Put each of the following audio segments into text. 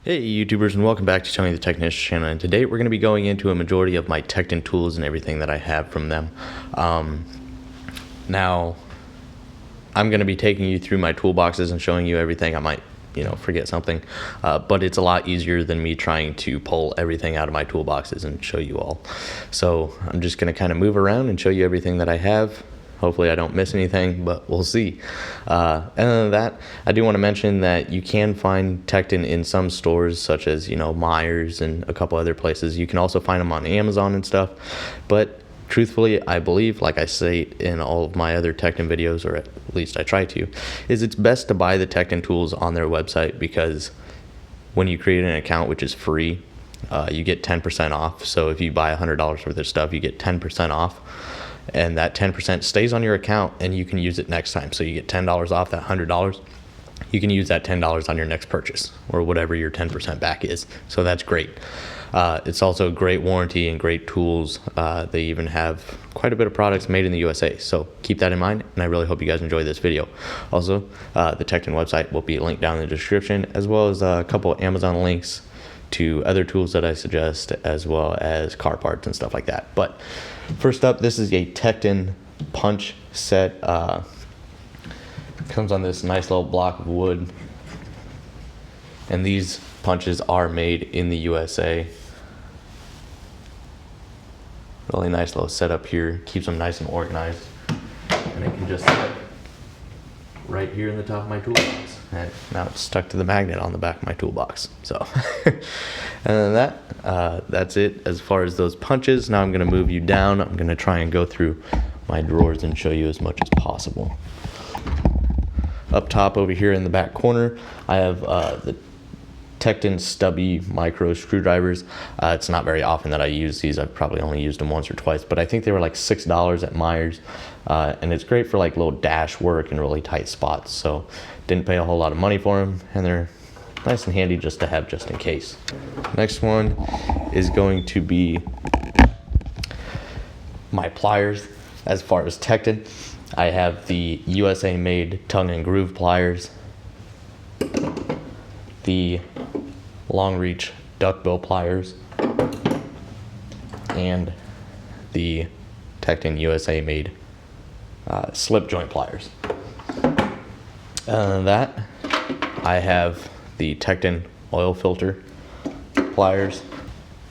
Hey YouTubers, and welcome back to Tony the Technician channel, and today we're going to be going into a majority of my Tekton tools and everything that I have from them. Now I'm going to be taking you through my toolboxes and showing you everything. I might forget something, but it's a lot easier than me trying to pull everything out of my toolboxes and show you all. So I'm just going to kind of move around and show you everything that I have. Hopefully I don't miss anything, but we'll see. Other than that, I do want to mention that you can find Tekton in some stores, such as Myers and a couple other places. You can also find them on Amazon and stuff. But truthfully, I believe, like I say in all of my other Tekton videos, or at least I try to, is it's best to buy the Tekton tools on their website, because when you create an account, which is free, you get 10% off. So if you buy $100 worth of stuff, you get 10% off. And that 10% stays on your account, and you can use it next time. So you get $10 off that $100. You can use that $10 on your next purchase, or whatever your 10% back is. So that's great. It's also great warranty and great tools. They even have quite a bit of products made in the USA. So keep that in mind, and I really hope you guys enjoy this video. Also, the Tekton website will be linked down in the description, as well as a couple of Amazon links to other tools that I suggest, as well as car parts and stuff like that. But first up, this is a Tekton punch set. Comes on this nice little block of wood, and these punches are made in the USA. Really nice little setup here, keeps them nice and organized, and it can just sit right here in the top of my toolbox. And now it's stuck to the magnet on the back of my toolbox. So and then that's it as far as those punches. Now I'm going to move you down. I'm going to try and go through my drawers and show you as much as possible. Up top over here in the back corner, I have the Tekton stubby micro screwdrivers. It's not very often that I use these. I've probably only used them once or twice, but I think they were like $6 at Myers, and it's great for like little dash work and really tight spots. So didn't pay a whole lot of money for them, and they're nice and handy just to have just in case. Next one is going to be my pliers. As far as Tekton, I have the USA made tongue and groove pliers, the long reach duckbill pliers, and the Tekton USA made slip joint pliers. Other than that, I have the Tekton oil filter pliers.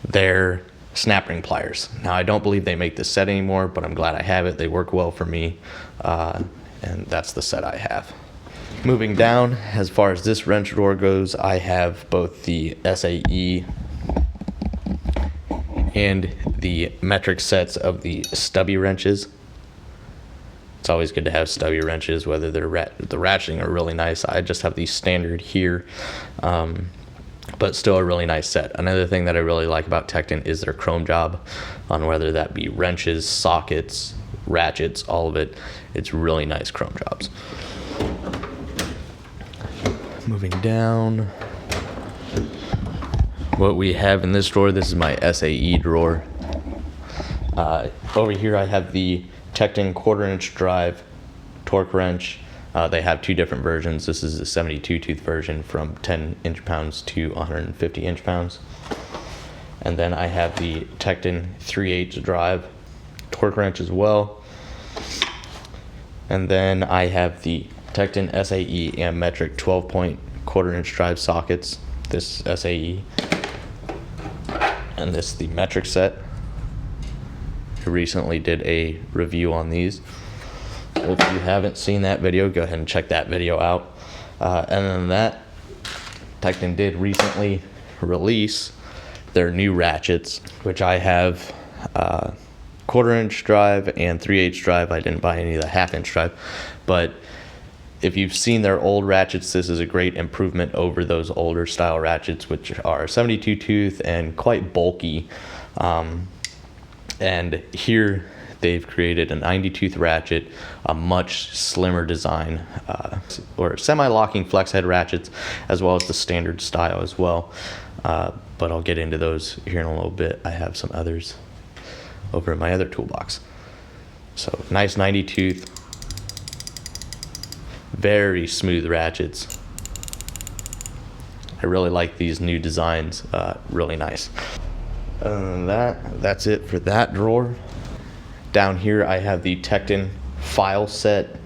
They're snap ring pliers. Now I don't believe they make this set anymore, but I'm glad I have it. They work well for me, and that's the set I have. Moving down, as far as this wrench drawer goes, I have both the SAE and the metric sets of the stubby wrenches. It's always good to have stubby wrenches, whether they're the ratcheting are really nice. I just have these standard here, but still a really nice set. Another thing that I really like about Tekton is their chrome job, on whether that be wrenches, sockets, ratchets, all of it. It's really nice chrome jobs. Moving down, what we have in this drawer, this is my SAE drawer. Over here I have the Tekton 1/4 inch drive torque wrench. They have two different versions. This is the 72 tooth version, from 10 inch-pounds to 150 inch-pounds. And then I have the Tekton 3/8 drive torque wrench as well. And then I have the Tekton SAE and metric 12-point 1/4 inch drive sockets. This SAE and this the metric set. I recently did a review on these. If you haven't seen that video, go ahead and check that video out. And then that, Tekton did recently release their new ratchets, which I have 1/4 inch drive and 3/8 drive. I didn't buy any of the 1/2 inch drive, but if you've seen their old ratchets, this is a great improvement over those older style ratchets, which are 72 tooth and quite bulky. And here they've created a 90 tooth ratchet, a much slimmer design, or semi-locking flex head ratchets, as well as the standard style as well. But I'll get into those here in a little bit. I have some others over in my other toolbox. So nice 90 tooth, very smooth ratchets. I really like these new designs, really nice. That's it for that drawer. Down here I have the Tekton file set.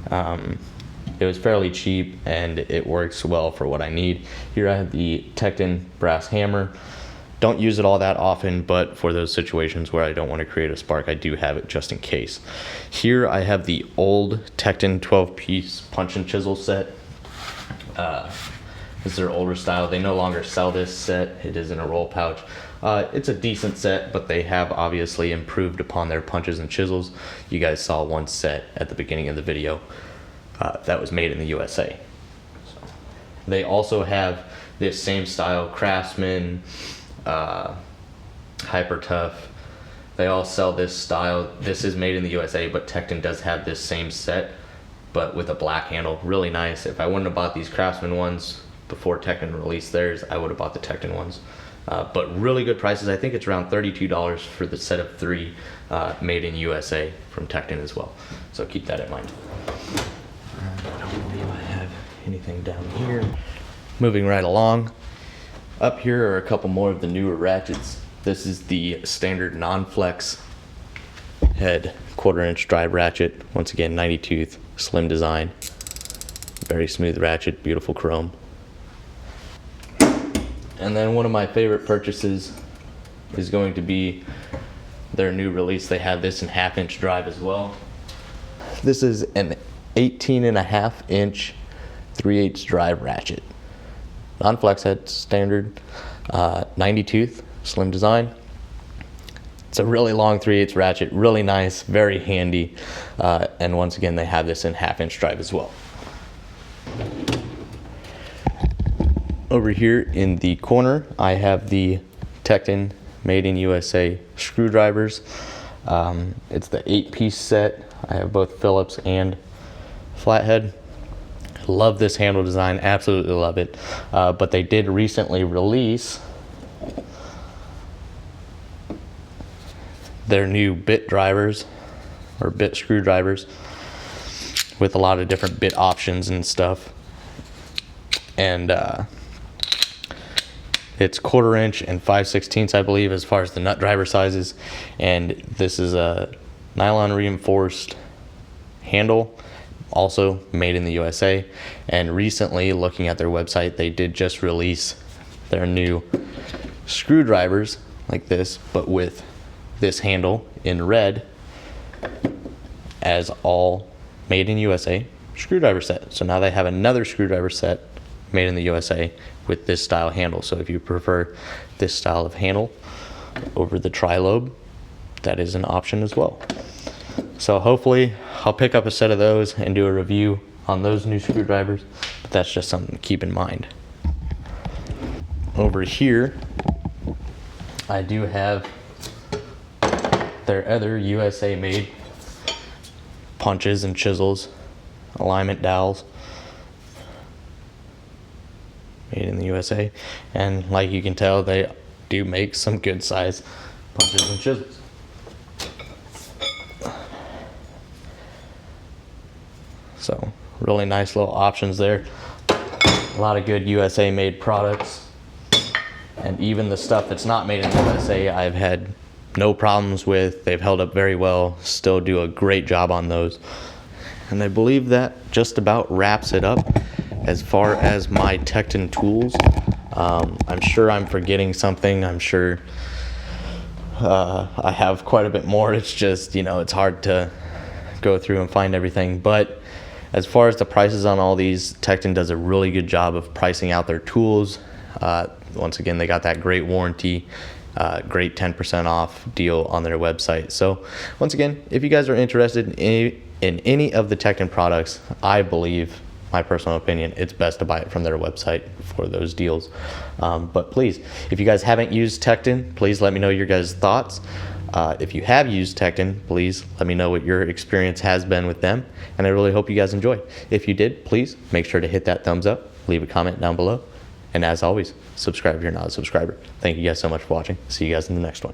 It was fairly cheap and it works well for what I need. Here I have the Tekton brass hammer. Don't use it all that often, but for those situations where I don't want to create a spark, I do have it just in case. Here I have the old Tekton 12-piece punch and chisel set. This is their older style. They no longer sell this set. It is in a roll pouch. It's a decent set, but they have obviously improved upon their punches and chisels. You guys saw one set at the beginning of the video that was made in the USA. So, they also have this same style Craftsman, Hyper Tough. They all sell this style. This is made in the USA, but Tekton does have this same set, but with a black handle. Really nice. If I wouldn't have bought these Craftsman ones before Tekton released theirs, I would have bought the Tekton ones. But really good prices. I think it's around $32 for the set of 3 made in USA from Tekton as well. So keep that in mind. I don't believe I have anything down here. Moving right along. Up here are a couple more of the newer ratchets. This is the standard non-flex head 1/4-inch drive ratchet. Once again, 90 tooth, slim design. Very smooth ratchet, beautiful chrome. And then one of my favorite purchases is going to be their new release. They have this in 1/2-inch drive as well. This is an 18.5-inch 3/8 drive ratchet. Non-flex head, standard, 90 tooth, slim design. It's a really long 3/8 ratchet, really nice, very handy. And once again, they have this in 1/2-inch drive as well. Over here in the corner, I have the Tekton Made in USA screwdrivers. It's the 8-piece set. I have both Phillips and flathead. Love this handle design, absolutely love it. But they did recently release their new bit drivers, or bit screwdrivers, with a lot of different bit options and stuff. And it's 1/4-inch and 5/16, I believe, as far as the nut driver sizes. And this is a nylon reinforced handle, also made in the USA. And recently, looking at their website, they did just release their new screwdrivers like this, but with this handle in red, as all made in USA screwdriver set. So now they have another screwdriver set made in the USA with this style handle. So if you prefer this style of handle over the tri-lobe, that is an option as well. So hopefully I'll pick up a set of those and do a review on those new screwdrivers, but that's just something to keep in mind. Over here, I do have their other USA made punches and chisels, alignment dowels, made in the USA. And like you can tell, they do make some good size punches and chisels. So really nice little options there. A lot of good USA made products. And even the stuff that's not made in the USA, I've had no problems with. They've held up very well, still do a great job on those. And I believe that just about wraps it up as far as my Tekton tools. I'm sure I'm forgetting something. I'm sure I have quite a bit more. It's just, it's hard to go through and find everything. But as far as the prices on all these, Tekton does a really good job of pricing out their tools. Once again, they got that great warranty, great 10% off deal on their website. So once again, if you guys are interested in any of the Tekton products, I believe, my personal opinion, it's best to buy it from their website for those deals. But please, if you guys haven't used Tekton, please let me know your guys' thoughts. If you have used Tekton, please let me know what your experience has been with them, and I really hope you guys enjoy. If you did, please make sure to hit that thumbs up, leave a comment down below, and as always, subscribe if you're not a subscriber. Thank you guys so much for watching. See you guys in the next one.